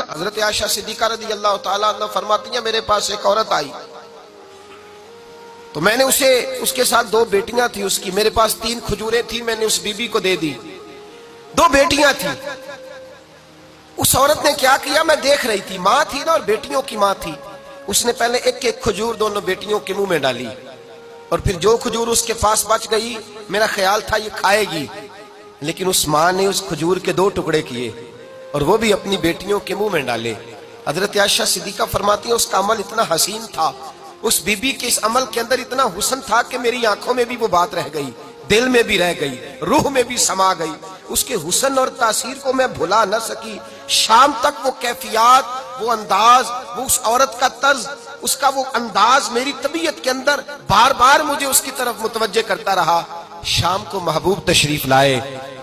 حضرت عائشہ صدیقہ رضی اللہ تعالیٰ عنہ فرماتی ہیں میرے پاس ایک عورت آئی تو میں نے اس کے ساتھ 2 بیٹیاں تھی اس کی، میرے پاس 3 کھجوریں تھی، میں نے اس بی بی کو دے دی، 2 بیٹیاں تھیں۔ اس عورت نے کیا کیا، میں دیکھ رہی تھی، ماں تھی نا اور بیٹیوں کی ماں تھی، اس نے پہلے ایک ایک کھجور دونوں بیٹیوں کے منہ میں ڈالی، اور پھر جو کھجور اس کے پاس بچ گئی میرا خیال تھا یہ کھائے گی، لیکن اس ماں نے اس کھجور کے 2 ٹکڑے کیے اور وہ بھی اپنی بیٹیوں کے منہ میں ڈالے۔ حضرت عائشہ صدیقہ فرماتی ہیں اس کا عمل اتنا حسین تھا، اس بی بی کے اس عمل کے اندر اتنا حسن تھا کہ میری آنکھوں میں بھی وہ بات رہ گئی، دل میں بھی رہ گئی، روح میں بھی سما گئی، اس کے حسن اور تاثیر کو میں بھلا نہ سکی۔ شام تک وہ کیفیات، وہ انداز، وہ اس عورت کا طرز، اس کا وہ انداز میری طبیعت کے اندر بار بار مجھے اس کی طرف متوجہ کرتا رہا۔ شام کو محبوب تشریف لائے،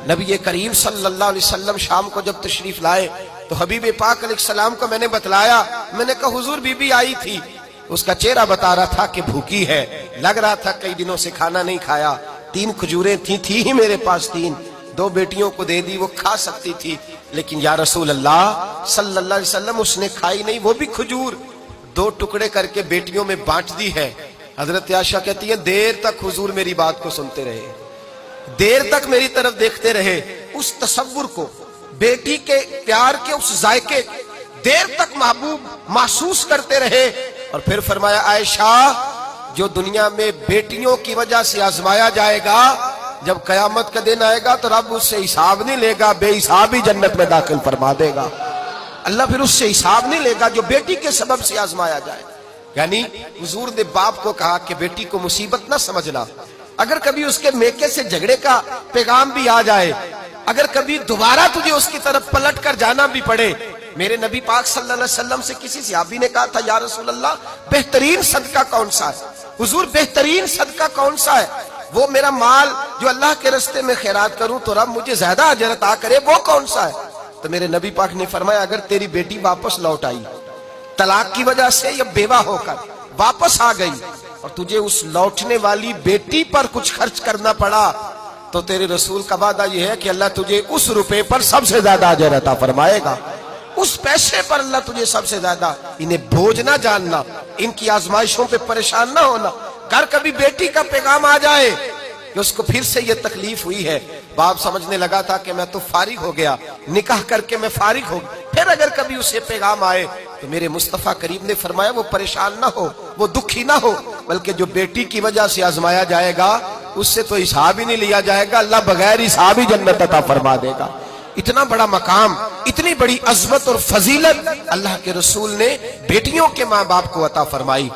نبی کریم صلی اللہ علیہ وسلم شام کو جب تشریف لائے تو حبیب پاک علیہ السلام کو میں نے بتلایا، میں نے کہا حضور بی بی آئی تھی، اس کا چہرہ بتا رہا تھا کہ بھوکی ہے، لگ رہا تھا کئی دنوں سے کھانا نہیں کھایا، 3 کھجوریں تھی ہی میرے پاس 3، 2 بیٹیوں کو دے دی، وہ کھا سکتی تھی، لیکن یا رسول اللہ صلی اللہ علیہ وسلم اس نے کھائی نہیں، وہ بھی کھجور 2 ٹکڑے کر کے بیٹیوں میں بانٹ دی ہے۔ حضرت عائشہ کہتی ہے دیر تک حضور میری بات کو سنتے رہے، دیر تک میری طرف دیکھتے رہے، اس تصور کو، بیٹی کے پیار کے اس ذائقے دیر تک محبوب محسوس کرتے رہے، اور پھر فرمایا عائشہ جو دنیا میں بیٹیوں کی وجہ سے آزمایا جائے گا، جب قیامت کا دن آئے گا تو رب اس سے حساب نہیں لے گا، بے حساب ہی جنت میں داخل فرما دے گا۔ اللہ پھر اس سے حساب نہیں لے گا جو بیٹی کے سبب سے آزمایا جائے۔ یعنی حضور نے باپ کو کہا کہ بیٹی کو مصیبت نہ سمجھنا، اگر کبھی اس کے میکے سے جھگڑے کا پیغام بھی آ جائے، اگر کبھی دوبارہ تجھے اس کی طرف پلٹ کر جانا بھی پڑے، میرے نبی پاک صلی اللہ علیہ وسلم سے کسی صحابی نے کہا تھا یا رسول اللہ بہترین صدقہ کون سا ہے؟ حضور بہترین صدقہ کون سا ہے؟ وہ میرا مال جو اللہ کے راستے میں خیرات کروں تو رب مجھے زیادہ اجر عطا کرے، وہ کون سا ہے؟ تو میرے نبی پاک نے فرمایا اگر تیری بیٹی واپس لوٹ آئی، طلاق کی وجہ سے یا بیوہ ہو کر واپس آ گئی، اور تجھے اس لوٹنے والی بیٹی پر کچھ خرچ کرنا پڑا، تو تیرے رسول کا وعدہ یہ ہے کہ اللہ تجھے اس روپے پر سب سے زیادہ اجر عطا فرمائے گا، اس پیسے پر اللہ تجھے سب سے زیادہ۔ انہیں بوجھ نہ جاننا، ان کی آزمائشوں پہ پریشان نہ ہونا۔ گھر کبھی بیٹی کا پیغام آ جائے کہ اس کو پھر سے یہ تکلیف ہوئی ہے، باپ سمجھنے لگا تھا کہ میں تو فارغ ہو گیا، نکاح کر کے میں فارغ ہو گیا، پھر اگر کبھی اسے پیغام آئے تو میرے مصطفیٰ کریم نے فرمایا وہ پریشان نہ ہو، وہ دکھی نہ ہو، بلکہ جو بیٹی کی وجہ سے آزمایا جائے گا اس سے تو حساب ہی نہیں لیا جائے گا، اللہ بغیر حساب ہی جنت عطا فرما دے گا۔ اتنا بڑا مقام، اتنی بڑی عظمت اور فضیلت اللہ کے رسول نے بیٹیوں کے ماں باپ کو عطا فرمائی۔